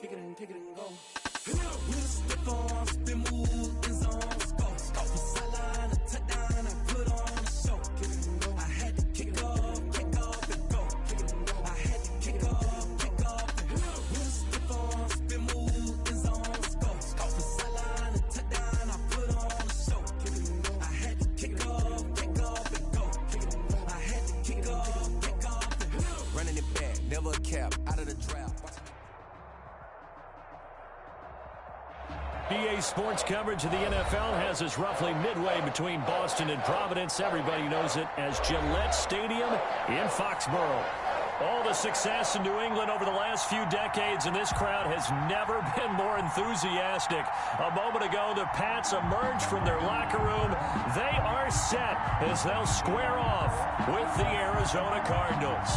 kick it and go. With a stiff arm, spin move, in zones, go. Off the sideline, a touchdown, I put on a show. Kick it and go. I had to kick off and go. Kick it and go. I had to kick off and go. With a stiff arm, spin move, in zones, go. Off the sideline, a touchdown, I put on a show. Kick it and go. I had to kick off and go. Kick it and go. I had to kick off and go. Running it back, never a cap, out of the draft. EA Sports coverage of the NFL has us roughly midway between Boston and Providence. Everybody knows it as Gillette Stadium in Foxborough. All the success in New England over the last few decades, and this crowd has never been more enthusiastic. A moment ago, the Pats emerged from their locker room. They are set as they'll square off with the Arizona Cardinals.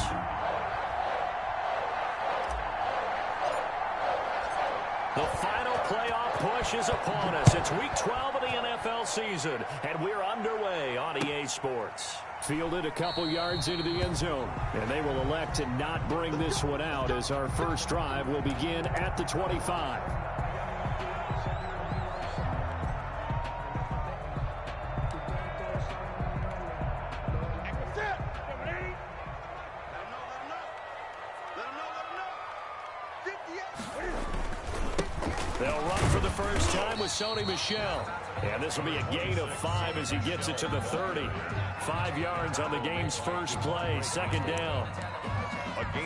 The final playoff push is upon us. It's week 12 of the NFL season, and we're underway on EA Sports. Fielded a couple yards into the end zone, and they will elect to not bring this one out as our first drive will begin at the 25. They'll run for the first time with Sony Michel. And this will be a gain of 5 as he gets it to the 30. 5 yards on the game's first play, second down.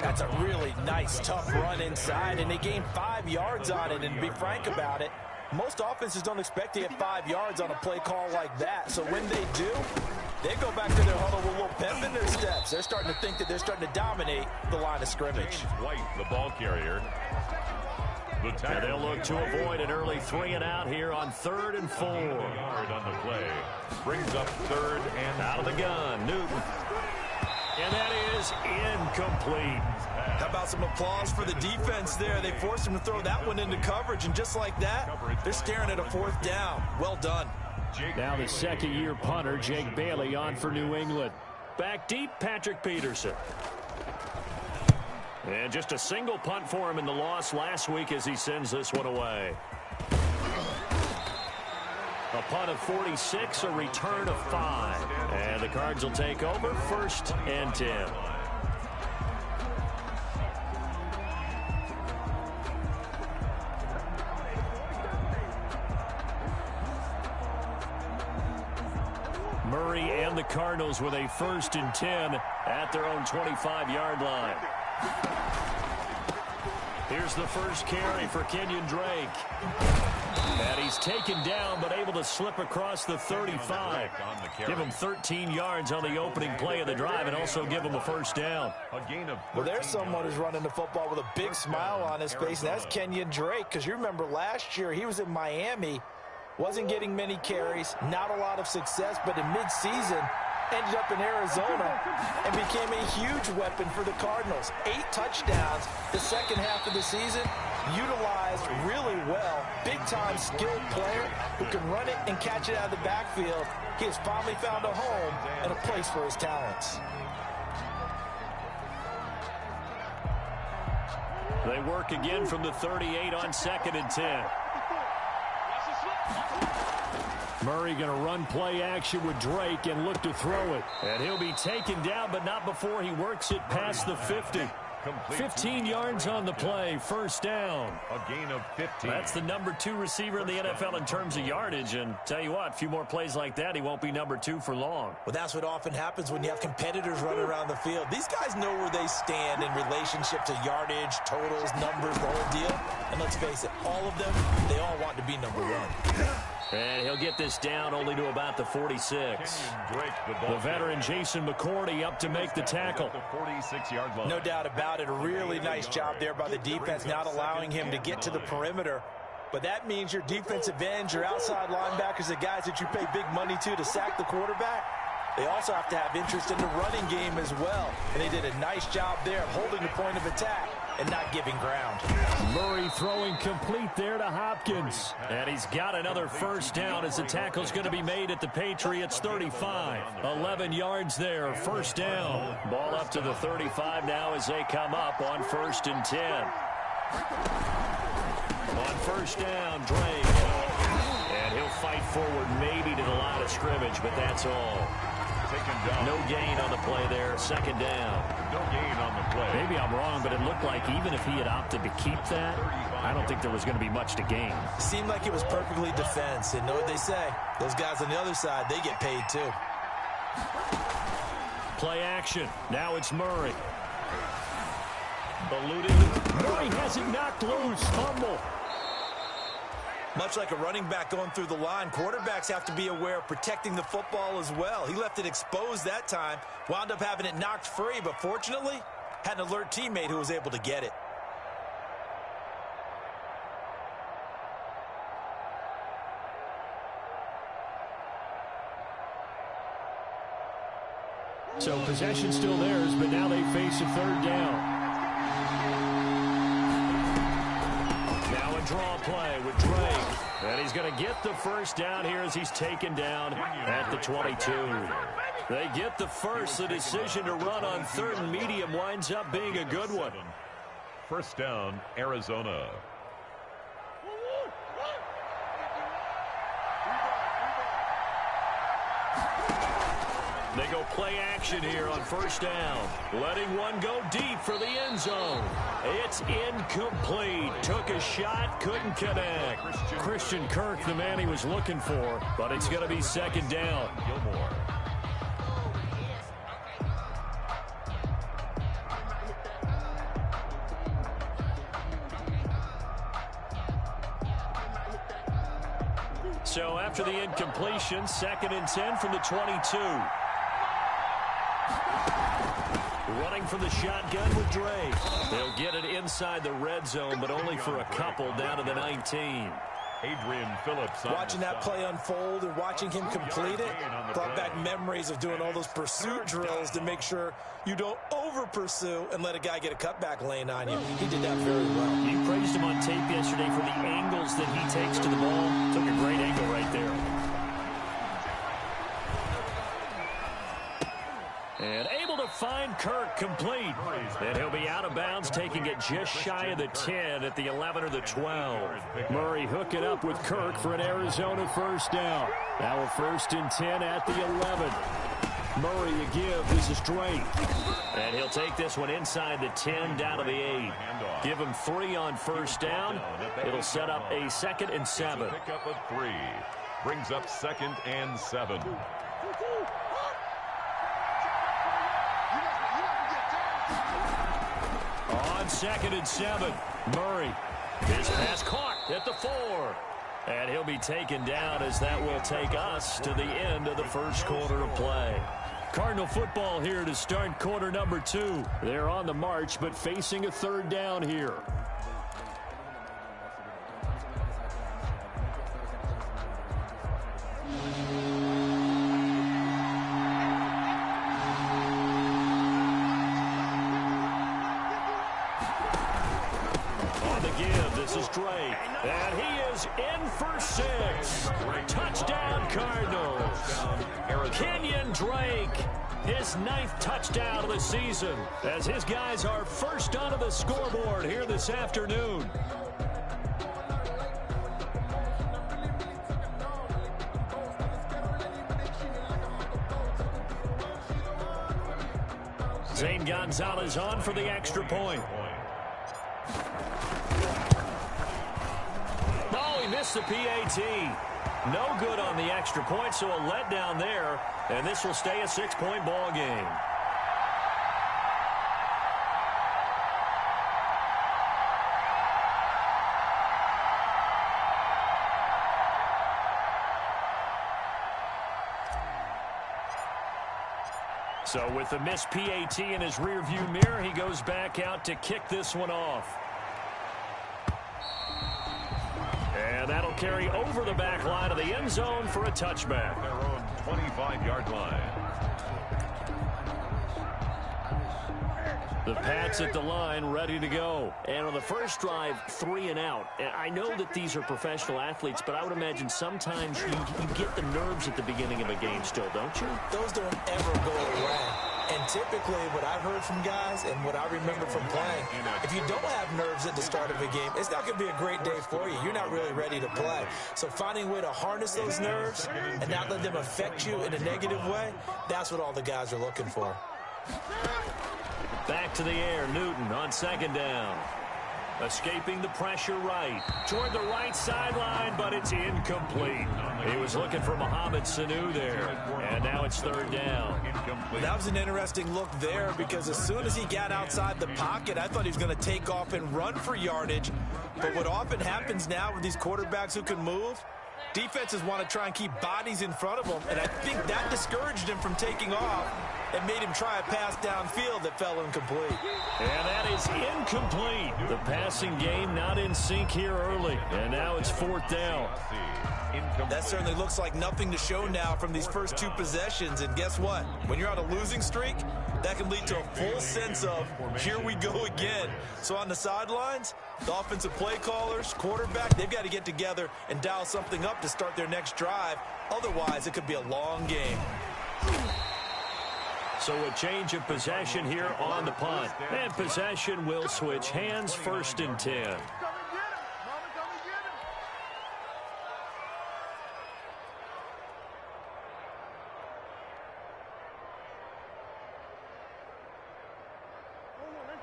That's a really nice, tough run inside, and they gained 5 yards on it. And to be frank about it, most offenses don't expect to get 5 yards on a play call like that. So when they do, they go back to their huddle with a little pep in their steps. They're starting to think that they're starting to dominate the line of scrimmage. White, the ball carrier. And they'll look to avoid an early 3 and out here on 3rd and 4. Yard on the play. Brings up 3rd and out of the gun, Newton. And that is incomplete. How about some applause for the defense there? They forced him to throw that one into coverage, and just like that, they're staring at a 4th down. Well done. Now the second-year punter, Jake Bailey, on for New England. Back deep, Patrick Peterson. And just a single punt for him in the loss last week as he sends this one away. A punt of 46, a return of 5. And the Cards will take over 1st and 10. Murray and the Cardinals with a 1st and 10 at their own 25-yard line. Here's the first carry for Kenyon Drake. And he's taken down, but able to slip across the 35. Give him 13 yards on the opening play of the drive and also give him a 1st down. Well, there's someone who's running the football with a big smile on his face, and that's Kenyon Drake. Because you remember last year he was in Miami, wasn't getting many carries, not a lot of success, but in midseason ended up in Arizona and became a huge weapon for the Cardinals. 8 touchdowns the second half of the season, utilized really well. Big-time skilled player who can run it and catch it out of the backfield. He has finally found a home and a place for his talents. They work again from the 38 on 2nd and 10. Murray going to run play action with Drake and look to throw it. And he'll be taken down, but not before he works it past the 50. 15 yards on the play, 1st down. A gain of 15. That's the number 2 receiver in the NFL in terms of yardage. And tell you what, a few more plays like that, he won't be number 2 for long. Well, that's what often happens when you have competitors running around the field. These guys know where they stand in relationship to yardage, totals, numbers, the whole deal. And let's face it, all of them, they all want to be number 1. And he'll get this down only to about the 46. The veteran Jason McCourty up to make the tackle. 46-yard line. No doubt about it. A really nice job there by the defense, not allowing him to get to the perimeter. But that means your defensive ends, your outside linebackers, the guys that you pay big money to sack the quarterback, they also have to have interest in the running game as well. And they did a nice job there of holding the point of attack and not giving ground. Murray throwing complete there to Hopkins. And he's got another 1st down as the tackle's going to be made at the Patriots 35. 11 yards there, 1st down. Ball up to the 35 now as they come up on 1st and 10. On first down, Drake. And he'll fight forward maybe to the line of scrimmage, but that's all. Taken down. No gain on the play there. Second down. No gain on the play. Maybe I'm wrong, but it looked like even if he had opted to keep that, I don't think there was going to be much to gain. Seemed like it was perfectly defense. And know what they say? Those guys on the other side, they get paid too. Play action. Now it's Murray. Eluding. Murray has it knocked loose. Fumble. Much like a running back going through the line, quarterbacks have to be aware of protecting the football as well. He left it exposed that time, wound up having it knocked free, but fortunately, had an alert teammate who was able to get it. So possession still theirs, but now they face a third down. Now a draw play with Drake. And he's going to get the first down here as he's taken down at the 22. They get the first. The decision to run on third and medium winds up being a good one. First down, Arizona. They go play action here on first down. Letting one go deep for the end zone. It's incomplete. Took a shot, couldn't connect. Christian Kirk, the man he was looking for, but it's going to be second down. Gilmore. So after the incompletion, 2nd and 10 from the 22. Running from the shotgun with Drake. They'll get it inside the red zone, but only for a couple down to the 19. Adrian Phillips. Watching that play unfold and watching him complete it brought back memories of doing all those pursuit drills to make sure you don't over-pursue and let a guy get a cutback lane on you. He did that very well. You praised him on tape yesterday for the angles that he takes to the ball. Took a great angle right there. And able to find Kirk complete. And he'll be out of bounds, taking it just shy of the 10 at the 11 or the 12. Murray hooking up with Kirk for an Arizona first down. Now a 1st and 10 at the 11. Murray a give. This is Drake. And he'll take this one inside the 10 down to the 8. Give him 3 on first down. It'll set up a 2nd and 7. Pick up a 3. Brings up 2nd and 7. On 2nd and 7, Murray. His pass caught at the 4. And he'll be taken down as that will take us to the end of the first quarter of play. Cardinal football here to start quarter number 2. They're on the march, but facing a third down here. This is Drake, and he is in for 6. Touchdown, Cardinals. Kenyon Drake, his 9th touchdown of the season, as his guys are first onto the scoreboard here this afternoon. Zane Gonzalez on for the extra point. Missed the PAT. No good on the extra point, so a letdown there, and this will stay a 6-point ball game. So with the missed PAT in his rearview mirror, he goes back out to kick this one off. And that'll carry over the back line of the end zone for a touchback. Their own 25-yard line. The Pats at the line, ready to go. And on the first drive, 3 and out. And I know that these are professional athletes, but I would imagine sometimes you get the nerves at the beginning of a game still, don't you? Those don't ever go away. And typically what I've heard from guys and what I remember from playing, if you don't have nerves at the start of a game, it's not going to be a great day for you. You're not really ready to play. So finding a way to harness those nerves and not let them affect you in a negative way, that's what all the guys are looking for. Back to the air, Newton on second down. Escaping the pressure right. Toward the right sideline, but it's incomplete. He was looking for Mohamed Sanu there. And now it's third down. That was an interesting look there because as soon as he got outside the pocket, I thought he was going to take off and run for yardage. But what often happens now with these quarterbacks who can move, defenses want to try and keep bodies in front of them. And I think that discouraged him from taking off and made him try a pass downfield that fell incomplete. And that is incomplete. The passing game not in sync here early. And now it's fourth down. That certainly looks like nothing to show now from these first two possessions. And guess what? When you're on a losing streak, that can lead to a full sense of, here we go again. So on the sidelines, the offensive play callers, quarterback, they've got to get together and dial something up to start their next drive. Otherwise, it could be a long game. So a change of possession here on the punt. And possession will switch hands, 1st and 10.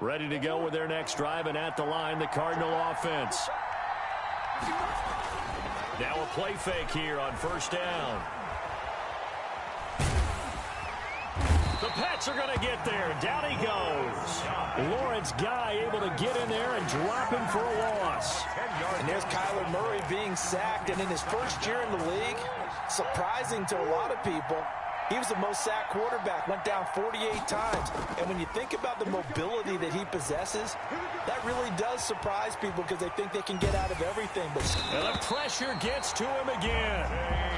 Ready to go with their next drive, and at the line, the Cardinal offense. Now a play fake here on 1st down. The Pats are going to get there. Down he goes. Lawrence Guy able to get in there and drop him for a loss. And there's Kyler Murray being sacked, and in his first year in the league, surprising to a lot of people, he was the most sacked quarterback, went down 48 times. And when you think about the mobility that he possesses, that really does surprise people because they think they can get out of everything. But and the pressure gets to him again.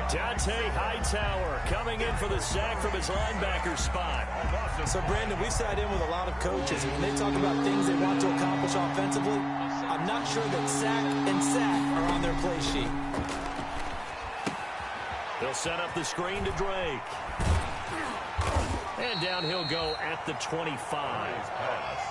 Dante Hightower coming in for the sack from his linebacker spot. So, Brandon, we sat in with a lot of coaches, and when they talk about things they want to accomplish offensively, I'm not sure that sack and sack are on their play sheet. They'll set up the screen to Drake. And down he'll go at the 25.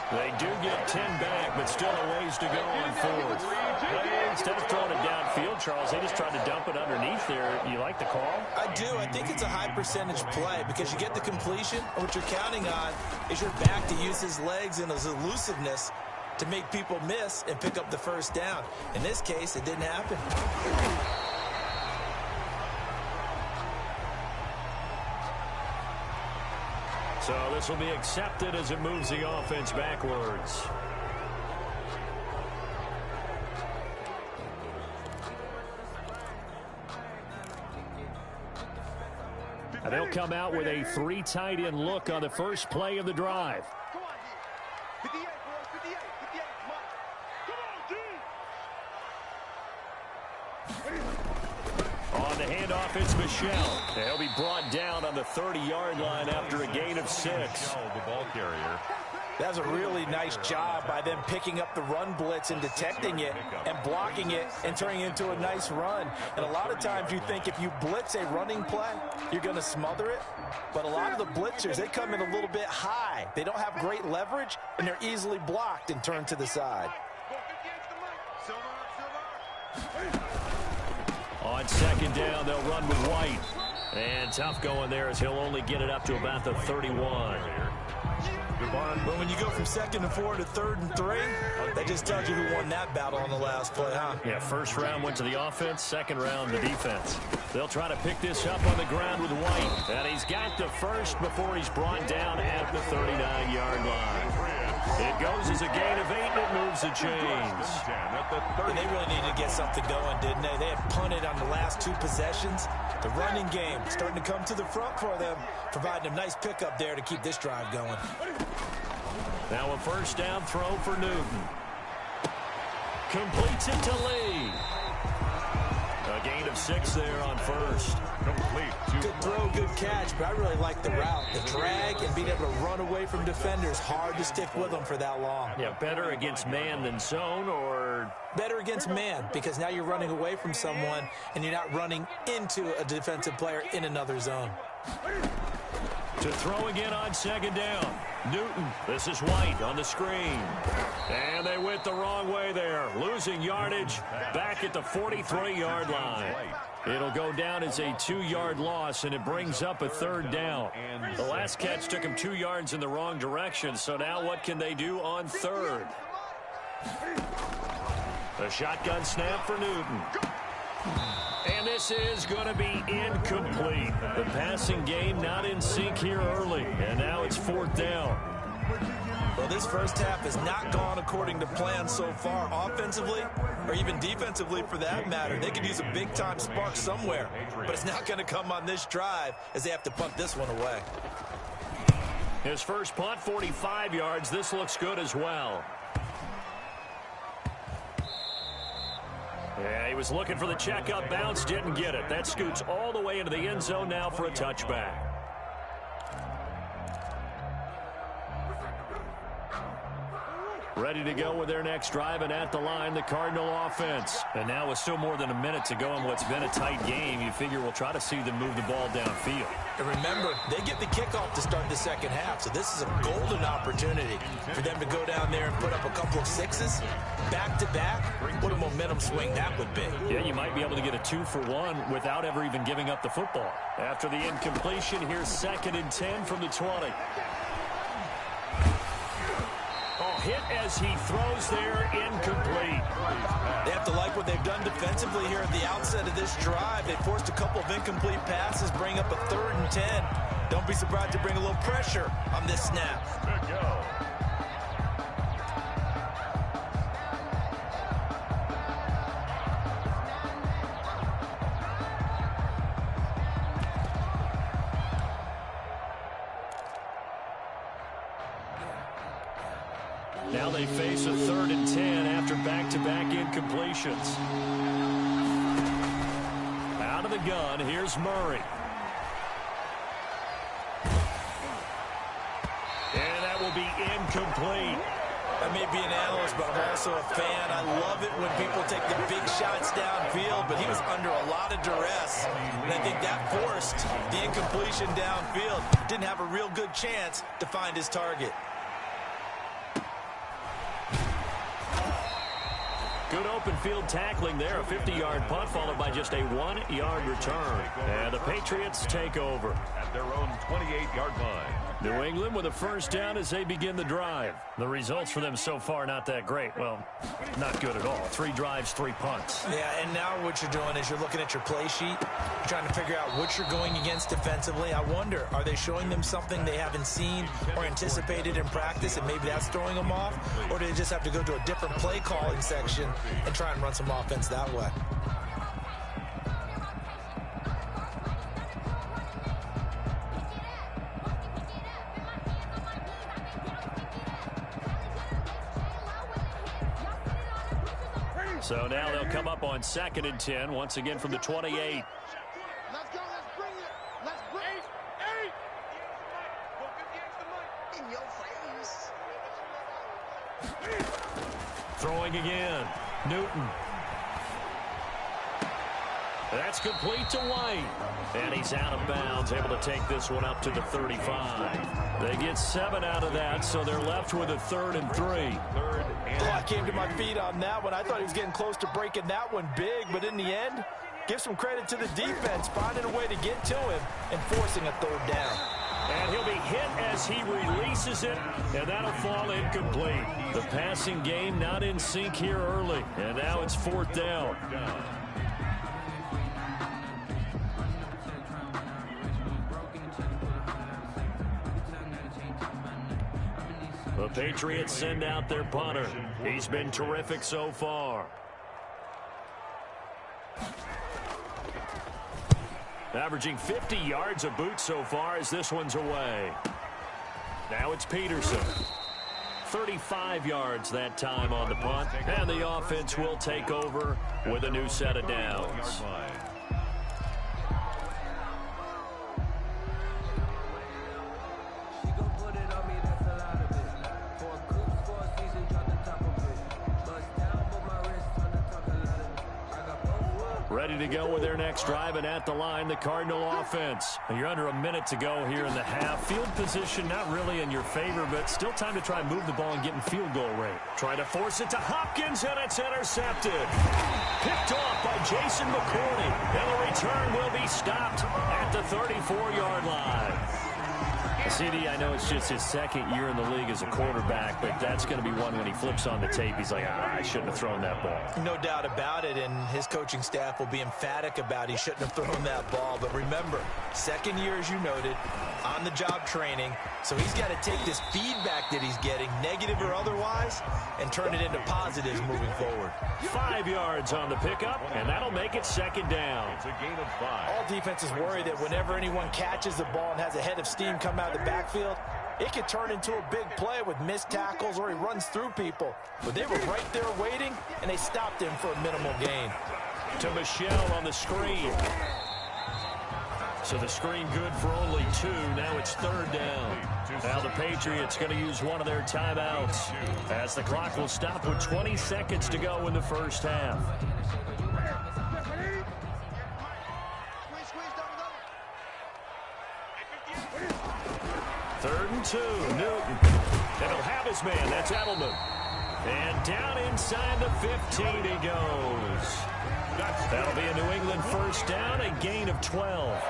They do get 10 back, but still a ways to go on 4th. Instead of throwing it downfield, Charles, they just tried to dump it underneath there. You like the call? I do. I think it's a high percentage play because you get the completion, and what you're counting on is your back to use his legs and his elusiveness to make people miss and pick up the first down. In this case, it didn't happen. So this will be accepted as it moves the offense backwards. And they'll come out with a 3 tight end look on the first play of the drive. On the handoff, it's Michelle. They'll be brought down on the 30-yard line after a gain of 6. The ball carrier. That's a really nice job by them picking up the run blitz and detecting it and blocking it and turning it into a nice run. And a lot of times you think if you blitz a running play, you're going to smother it. But a lot of the blitzers, they come in a little bit high. They don't have great leverage, and they're easily blocked and turned to the side. On second down, they'll run with White. And tough going there as he'll only get it up to about the 31. But when you go from 2nd and 4 to 3rd and 3, that just tells you who won that battle on the last play, huh? Yeah, first round went to the offense, second round the defense. They'll try to pick this up on the ground with White. And he's got the first before he's brought down at the 39-yard line. It goes as a gain of 8, and it moves the chains. They really needed to get something going, didn't they? They had punted on the last 2 possessions. The running game starting to come to the front for them, providing a nice pickup there to keep this drive going. Now a first down throw for Newton. Completes it to Lee. A gain of 6 there on first. Complete. Good throw, good catch, but I really like the route. The drag and being able to run away from defenders, hard to stick with them for that long. Yeah, better against man than zone, or? Better against man, because now you're running away from someone and you're not running into a defensive player in another zone. To throw again on second down. Newton, this is White on the screen. And they went the wrong way there. Losing yardage back at the 43-yard line. It'll go down as a 2-yard loss, and it brings up a third down. The last catch took him 2 yards in the wrong direction, so now what can they do on third? A shotgun snap for Newton. And this is going to be incomplete. The passing game not in sync here early, and now it's fourth down. Well, this first half has not gone according to plan so far, offensively or even defensively for that matter. They could use a big-time spark somewhere, but it's not going to come on this drive as they have to punt this one away. His first punt, 45 yards. This looks good as well. Yeah, he was looking for the checkup bounce, didn't get it. That scoots all the way into the end zone now for a touchback. Ready to go with their next drive, and at the line, the Cardinal offense. And now with still more than a minute to go in what's been a tight game, you figure we'll try to see them move the ball downfield. And remember, they get the kickoff to start the second half, so this is a golden opportunity for them to go down there and put up a couple of sixes back-to-back. What a momentum swing that would be. Yeah, you might be able to get a 2-for-1 without ever even giving up the football. After the incompletion, here's 2nd and 10 from the 20. Hit as he throws there, incomplete. They have to like what they've done defensively here at the outset of this drive. They forced a couple of incomplete passes, bring up a 3rd and 10. Don't be surprised to bring a little pressure on this snap. Good go. Now they face a 3rd and 10 after back-to-back incompletions. Out of the gun, here's Murray. And that will be incomplete. I may be an analyst, but I'm also a fan. I love it when people take the big shots downfield, but he was under a lot of duress. And I think that forced the incompletion downfield. Didn't have a real good chance to find his target. Good open field tackling there. A 50-yard punt followed by just a 1-yard return. And the Patriots take over At their own 28-yard line. New England with a first down as they begin the drive. The results for them so far not that great. Well, not good at all. 3 drives, 3 punts. Yeah, and now what you're doing is you're looking at your play sheet. You're trying to figure out what you're going against defensively. I wonder, are they showing them something they haven't seen or anticipated in practice, and maybe that's throwing them off? Or do they just have to go to a different play calling section and try and run some offense that way? So now they'll come up on 2nd and 10, once again from the 28. Let's go, let's bring it. Let's bring it. In your face. Throwing again. Newton. That's complete to White. And he's out of bounds, able to take this one up to the 35. They get 7 out of that, so they're left with a 3rd and 3. 3rd and I came to my feet on that one. I thought he was getting close to breaking that one big, but in the end, give some credit to the defense, finding a way to get to him and forcing a 3rd down. And he'll be hit as he releases it, and that'll fall incomplete. The passing game not in sync here early, and now it's 4th down. The Patriots send out their punter. He's been terrific so far. Averaging 50 yards a boot so far as this one's away. Now it's Peterson. 35 yards that time on the punt. And the offense will take over with a new set of downs. Ready to go with their next drive, and at the line, the Cardinal offense. You're under a minute to go here in the half. Field position not really in your favor, but still time to try and move the ball and get in field goal rate. Trying to force it to Hopkins, and it's intercepted. Picked off by Jason McCourty, and the return will be stopped at the 34-yard line. CD, I know it's just his second year in the league as a quarterback, but that's going to be one when he flips on the tape. He's like, I shouldn't have thrown that ball. No doubt about it, and his coaching staff will be emphatic about he shouldn't have thrown that ball. But remember, second year, as you noted, on-the-job training, so he's got to take this feedback that he's getting, negative or otherwise, and turn it into positives moving forward. 5 yards on the pickup, and that'll make it second down. It's a gain of 5. All defenses worry that whenever anyone catches the ball and has a head of steam come out of the backfield, it could turn into a big play with missed tackles or he runs through people. But they were right there waiting, and they stopped him for a minimal gain. To Michelle on the screen. So the screen good for only 2. Now it's third down. Now the Patriots going to use one of their timeouts as the clock will stop with 20 seconds to go in the first half. Third and 2. Newton. And he'll have his man. That's Edelman. And down inside the 15 he goes. That'll be a New England first down, a gain of 12.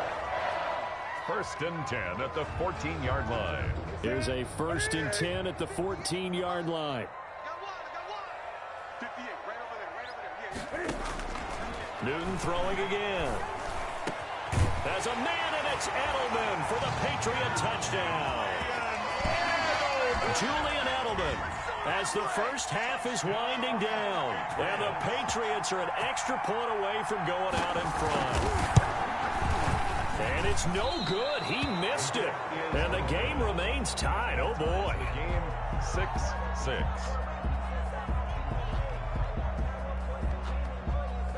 First and 10 at the 14-yard line. Here's a first and 10 at the 14-yard line. Newton throwing again. There's a man, and it's Edelman for the Patriot touchdown. Julian Edelman, as the first half is winding down, and the Patriots are an extra point away from going out in front. And it's no good. He missed it. And the game remains tied. Oh, boy. Game 6-6.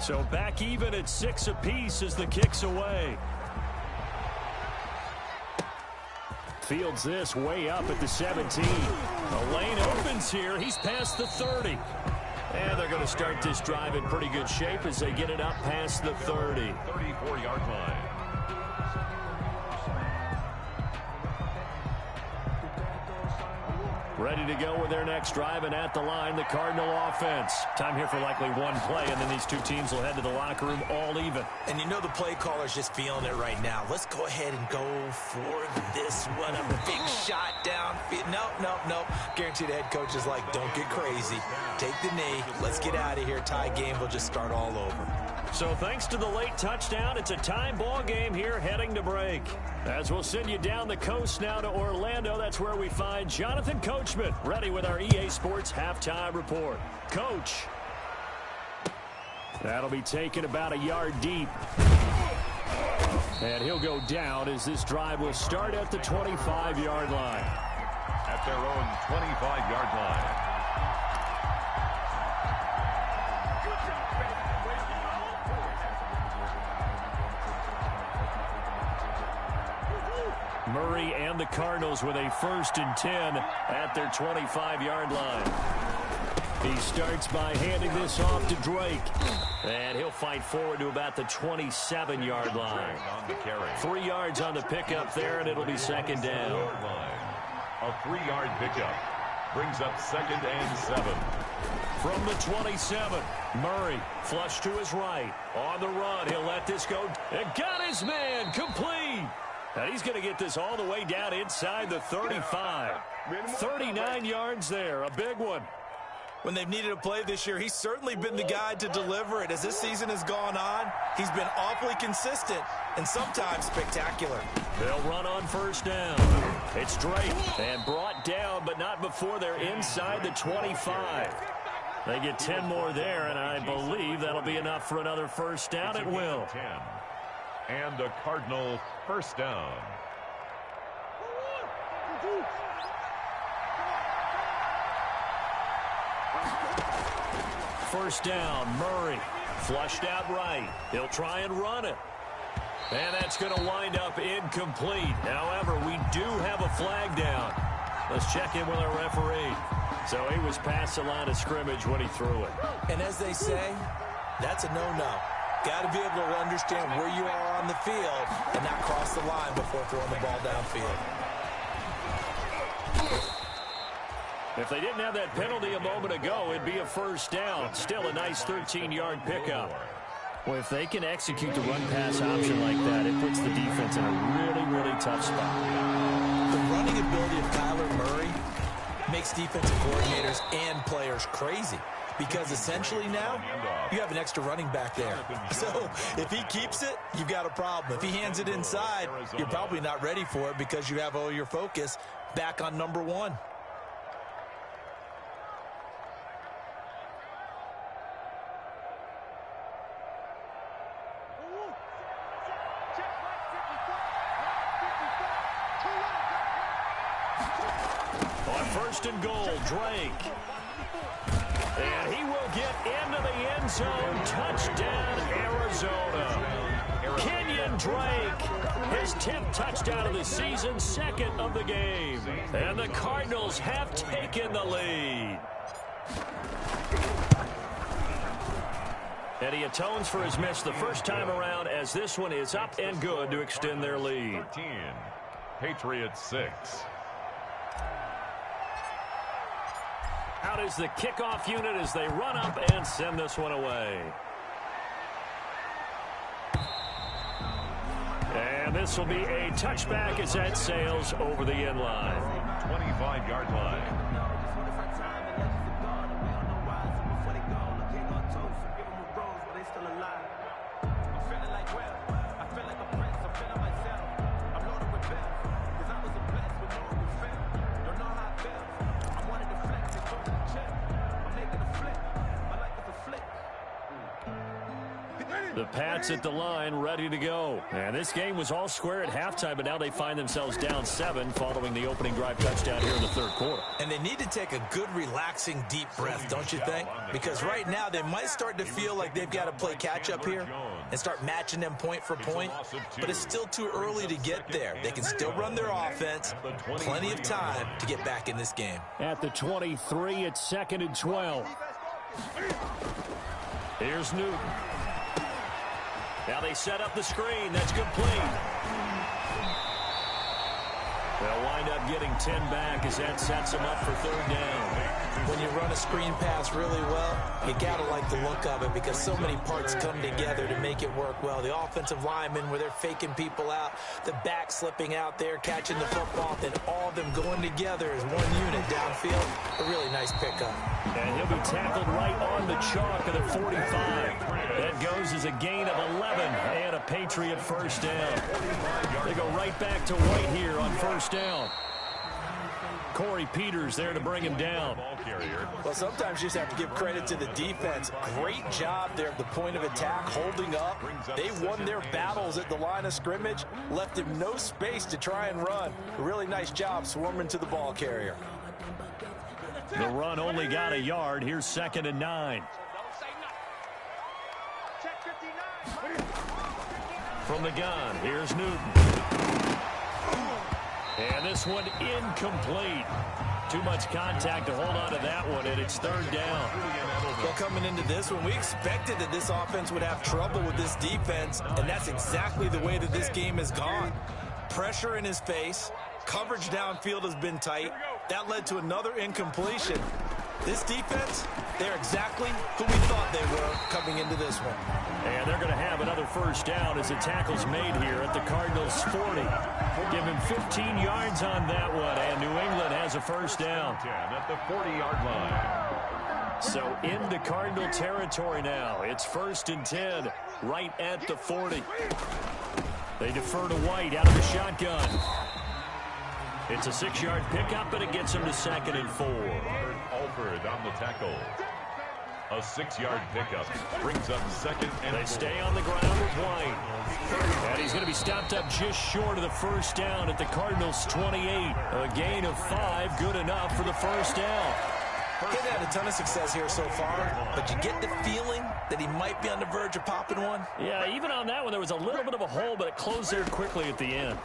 So back even at 6 apiece as the kick's away. Fields this way up at the 17. The lane opens here. He's past the 30. And they're going to start this drive in pretty good shape as they get it up past the 30. 34-yard line. Ready to go with their next drive, and at the line, the Cardinal offense. Time here for likely one play, and then these two teams will head to the locker room all even. And you know the play caller's just feeling it right now. Let's go ahead and go for this one. A big shot downfield. No. Guaranteed the head coach is like, don't get crazy. Take the knee. Let's get out of here. Tie game will just start all over. So thanks to the late touchdown, it's a time ball game here heading to break. As we'll send you down the coast now to Orlando, that's where we find Jonathan Coachman, ready with our EA Sports halftime report. Coach. That'll be taken about a yard deep. And he'll go down as this drive will start at the 25-yard line. At their own 25-yard line. Murray and the Cardinals with a first and 10 at their 25-yard line. He starts by handing this off to Drake. And he'll fight forward to about the 27-yard line. 3 yards on the pickup there, and it'll be second down. A 3-yard pickup brings up second and 7. From the 27, Murray flush to his right. On the run, he'll let this go. And got his man complete. And he's going to get this all the way down inside the 35. 39 yards there, a big one. When they've needed a play this year, he's certainly been the guy to deliver it. As this season has gone on, he's been awfully consistent and sometimes spectacular. They'll run on first down. It's Drake, and brought down, but not before they're inside the 25. They get 10 more there, and I believe that'll be enough for another first down. It will. 10. And a Cardinal first down. First down, Murray. Flushed out right. He'll try and run it. And that's going to wind up incomplete. However, we do have a flag down. Let's check in with our referee. So he was past the line of scrimmage when he threw it. And as they say, that's a no-no. Got to be able to understand where you are on the field and not cross the line before throwing the ball downfield. If they didn't have that penalty a moment ago, it'd be a first down. Still a nice 13-yard pickup. Well, if they can execute the run-pass option like that, it puts the defense in a really, really tough spot. The running ability of Kyler Murray makes defensive coordinators and players crazy because essentially now you have an extra running back there. So if he keeps it, you've got a problem. If he hands it inside, you're probably not ready for it because you have all your focus back on number one. First and goal, Drake. And he will get into the end zone. Touchdown, Arizona. Kenyon Drake, his 10th touchdown of the season, second of the game. And the Cardinals have taken the lead. And he atones for his miss the first time around as this one is up and good to extend their lead. 13, Patriots 6. Out is the kickoff unit as they run up and send this one away. And this will be a touchback as that sails over the end line. 25-yard line. The Pats at the line, ready to go. And this game was all square at halftime, but now they find themselves down 7 following the opening drive touchdown here in the third quarter. And they need to take a good, relaxing, deep breath, don't you think? Because right now they might start to feel like they've got to play catch-up here and start matching them point for point. But it's still too early to get there. They can still run their offense. Plenty of time to get back in this game. At the 23, it's 2nd and 12. Here's Newton. Now they set up the screen. That's complete. They'll wind up getting 10 back as that sets them up for third down. When you run a screen pass really well, you got to like the look of it because so many parts come together to make it work well. The offensive linemen where they're faking people out, the back slipping out there, catching the football, then all of them going together as one unit downfield. A really nice pickup. And he'll be tackled right on the chalk of the 45. That goes as a gain of 11 and a Patriot first down. They go right back to White here on first down. Corey Peters there to bring him down. Well, sometimes you just have to give credit to the defense. Great job there at the point of attack, holding up. They won their battles at the line of scrimmage, left him no space to try and run. A really nice job swarming to the ball carrier. The run only got a yard. Here's 2nd and 9. From the gun, here's Newton. And this one incomplete. Too much contact to hold on to that one, and it's third down. Well, coming into this one, we expected that this offense would have trouble with this defense, and that's exactly the way that this game has gone. Pressure in his face. Coverage downfield has been tight. That led to another incompletion. This defense, they're exactly who we thought they were coming into this one. And they're going to have another first down as the tackle's made here at the Cardinals' 40. Give him 15 yards on that one, and New England has a first down. At the 40-yard line. So into Cardinal territory now. It's 1st and 10, right at the 40. They defer to White out of the shotgun. It's a 6-yard pickup, and it gets him to 2nd and 4. Alford on the tackle. A 6-yard pickup brings up 2nd and 4. They stay on the ground with White. And he's going to be stopped up just short of the first down at the Cardinals' 28. A gain of 5, good enough for the first down. He's had a ton of success here so far, but you get the feeling that he might be on the verge of popping one. Yeah, even on that one, there was a little bit of a hole, but it closed there quickly at the end.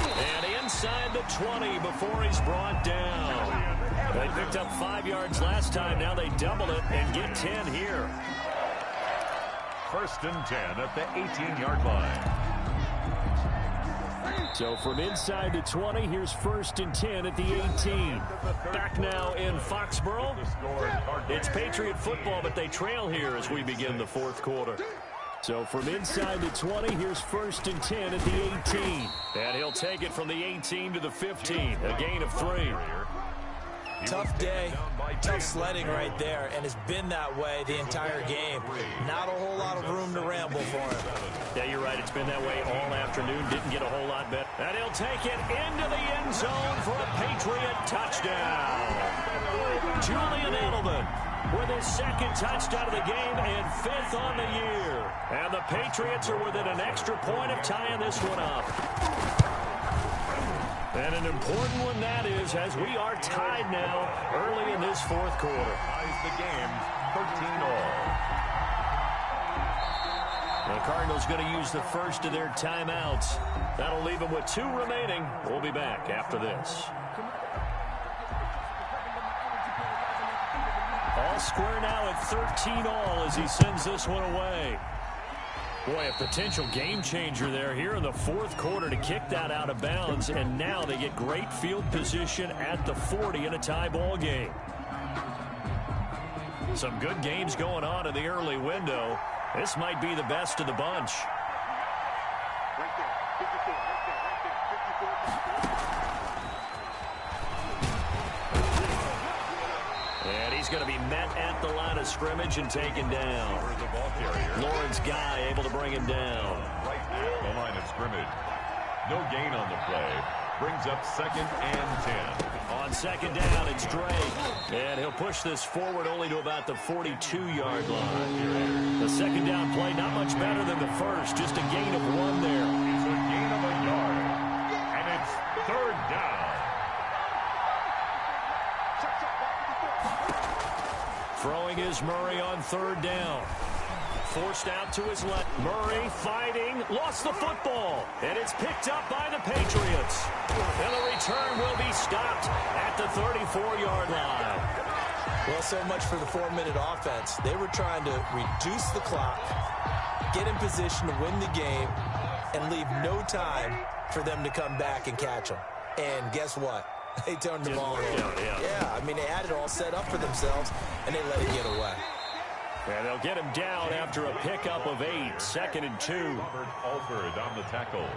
And inside the 20 before he's brought down. They picked up 5 yards last time. Now they double it and get 10 here. first and 10 at the 18-yard line. So from inside the 20, here's first and 10 at the 18. Back now in Foxborough. It's Patriot football, but they trail here as we begin the fourth quarter. So from inside the 20, here's first and 10 at the 18. And he'll take it from the 18 to the 15, a gain of 3. Tough day, tough sledding right there, and it's been that way the entire game. Not a whole lot of room to ramble for him. Yeah, you're right. It's been that way all afternoon. Didn't get a whole lot better. And he'll take it into the end zone for a Patriot touchdown. Julian Edelman with his second touchdown of the game and 5th on the year. And the Patriots are within an extra point of tying this one up. And an important one that is, as we are tied now early in this fourth quarter. Ties the game 13-all. The Cardinals going to use the first of their timeouts. That'll leave them with 2 remaining. We'll be back after this. All square now at 13-all as he sends this one away. Boy, a potential game changer there here in the fourth quarter to kick that out of bounds, and now they get great field position at the 40 in a tie ball game. Some good games going on in the early window. This might be the best of the bunch. And he's going to be met at the line of scrimmage and taken down. Lawrence Guy able to bring him down. Right at the line of scrimmage. No gain on the play. Brings up 2nd and 10. On 2nd down, it's Drake. And he'll push this forward only to about the 42-yard line. The 2nd down play, not much better than the first. Just a gain of 1 there. It's a gain of a yard. And it's 3rd down. Throwing is Murray on 3rd down. Forced out to his left. Murray fighting. Lost the football. And it's picked up by the Patriots. And the return will be stopped at the 34-yard line. Well, so much for the 4-minute offense. They were trying to reduce the clock, get in position to win the game, and leave no time for them to come back and catch them. And guess what? They turned the ball over. Yeah, I mean, they had it all set up for themselves, and they let it get away. And they'll get him down after a pickup of 8. 2nd and 2. Robert Alford on the tackle.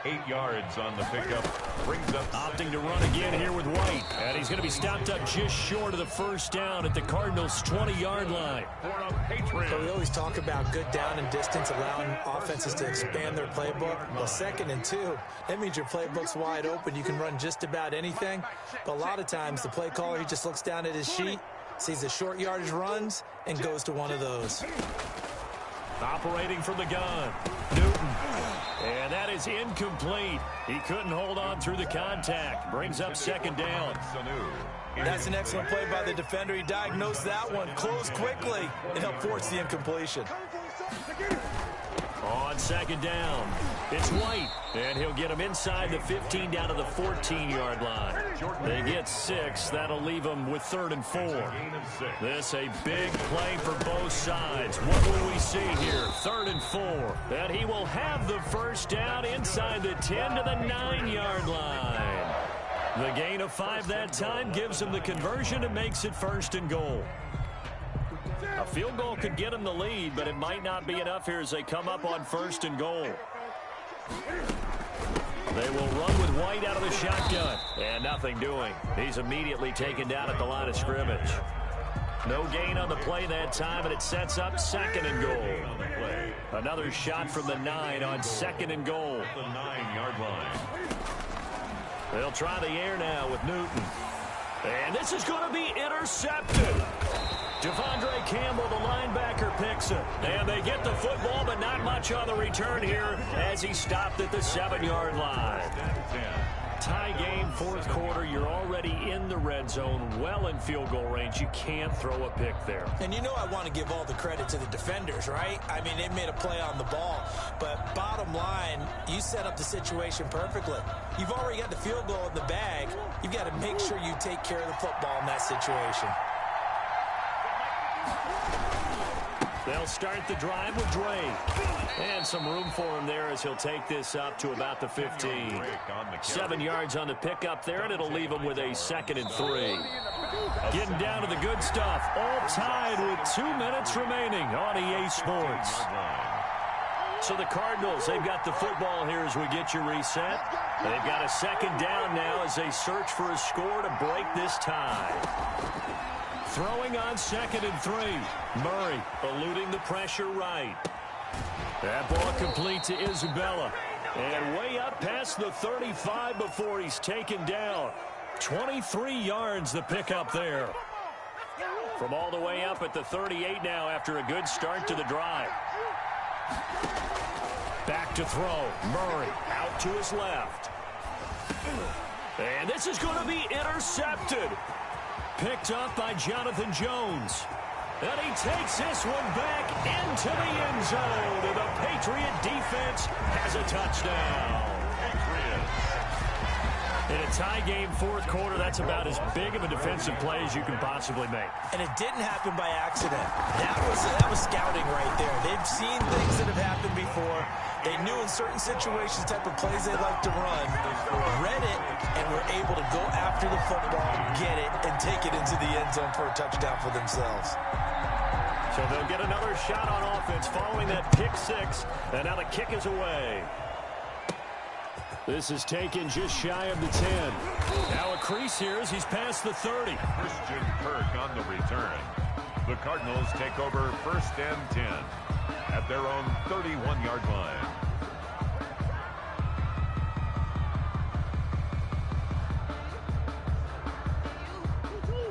8 yards on the pickup. Brings up opting to run again here with White. And he's going to be stopped up just short of the first down at the Cardinals' 20-yard line. So we always talk about good down and distance, allowing offenses to expand their playbook. Well, 2nd and 2, that means your playbook's wide open. You can run just about anything. But a lot of times, the play caller, he just looks down at his sheet, sees the short yardage runs, and goes to one of those. Operating from the gun, Newton. And that is incomplete. He couldn't hold on through the contact. Brings up 2nd down. That's an excellent play by the defender. He diagnosed that one, closed quickly, and helped force the incompletion. On 2nd down, it's White, and he'll get him inside the 15 down to the 14-yard line. They get 6. That'll leave them with 3rd and 4. This a big play for both sides. What will we see here? 3rd and 4. And he will have the first down inside the 10 to the 9-yard line. The gain of 5 that time gives him the conversion and makes it 1st and goal. A field goal could get him the lead, but it might not be enough here as they come up on 1st and goal. They will run with White out of the shotgun. And nothing doing. He's immediately taken down at the line of scrimmage. No gain on the play that time, and it sets up 2nd and goal. Another shot from the 9 on 2nd and goal. The 9-yard line. They'll try the air now with Newton. And this is going to be intercepted. Devondre Campbell, the linebacker, picks it. And they get the football, but not much on the return here as he stopped at the 7-yard line. Tie game, fourth quarter. You're already in the red zone, well in field goal range. You can't throw a pick there. And you know I want to give all the credit to the defenders, right? I mean, they made a play on the ball. But bottom line, you set up the situation perfectly. You've already got the field goal in the bag. You've got to make sure you take care of the football in that situation. They'll start the drive with Drake. And some room for him there as he'll take this up to about the 15. 7 yards on the pickup there, and it'll leave him with a 2nd and 3. Getting down to the good stuff. All tied with 2 minutes remaining on EA Sports. So the Cardinals, they've got the football here as we get you reset. They've got a 2nd down now as they search for a score to break this tie. Throwing on 2nd and 3. Murray eluding the pressure right. That ball complete to Isabella. And way up past the 35 before he's taken down. 23 yards the pickup there. From all the way up at the 38 now after a good start to the drive. Back to throw. Murray out to his left. And this is going to be intercepted. Picked up by Jonathan Jones. And he takes this one back into the end zone. And the Patriot defense has a touchdown. In a tie game, 4th quarter, that's about as big of a defensive play as you can possibly make. And it didn't happen by accident. That was scouting right there. They've seen things that have happened before. They knew in certain situations the type of plays they like to run, read it, and were able to go after the football, get it, and take it into the end zone for a touchdown for themselves. So they'll get another shot on offense following that pick 6, and now the kick is away. This is taken just shy of the 10. Now a crease here as he's past the 30. Christian Kirk on the return. The Cardinals take over 1st and 10 at their own 31-yard line.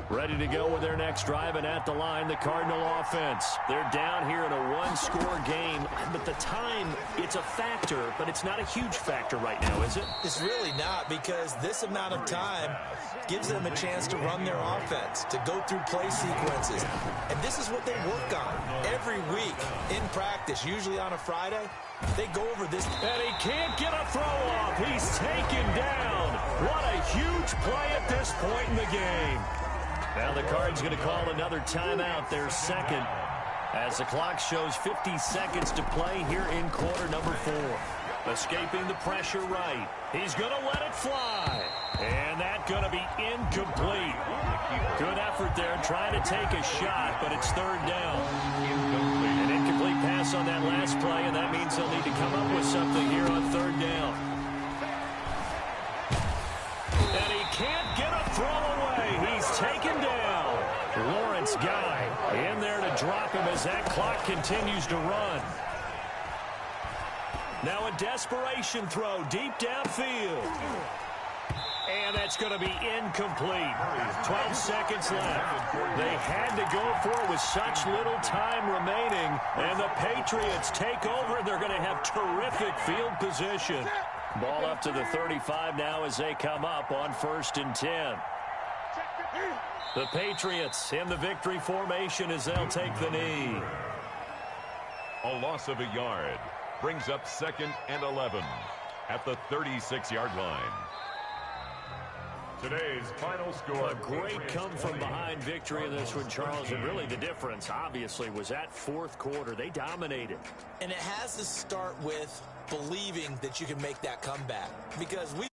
Ready to go with their next drive, and at the line, the Cardinal offense. They're down here in a 1-score game, but the time, it's a factor, but it's not a huge factor right now, is it? It's really not, because this amount of time gives them a chance to run their offense, to go through play sequences. And this is what they work on every week in practice, usually on a Friday. They go over this. And he can't get a throw off. He's taken down. What a huge play at this point in the game. Now the Cards going to call another timeout, their 2nd, as the clock shows 50 seconds to play here in quarter number 4. Escaping the pressure right. He's going to let it fly. And that's going to be incomplete. Good effort there trying to take a shot, but it's 3rd down. An incomplete pass on that last play, and that means they'll need to come up with something here on 3rd down. And he can't get a throw away. He's taken down. Lawrence Guy in there to drop him as that clock continues to run. Now a desperation throw deep downfield. And that's going to be incomplete. 12 seconds left. They had to go for it with such little time remaining. And the Patriots take over. They're going to have terrific field position. Ball up to the 35 now as they come up on 1st and 10. The Patriots in the victory formation as they'll take the knee. A loss of a yard brings up 2nd and 11 at the 36-yard line. Today's final score. A great come-from-behind victory in this one, Charles. And really the difference, obviously, was that 4th quarter. They dominated. And it has to start with believing that you can make that comeback. Because we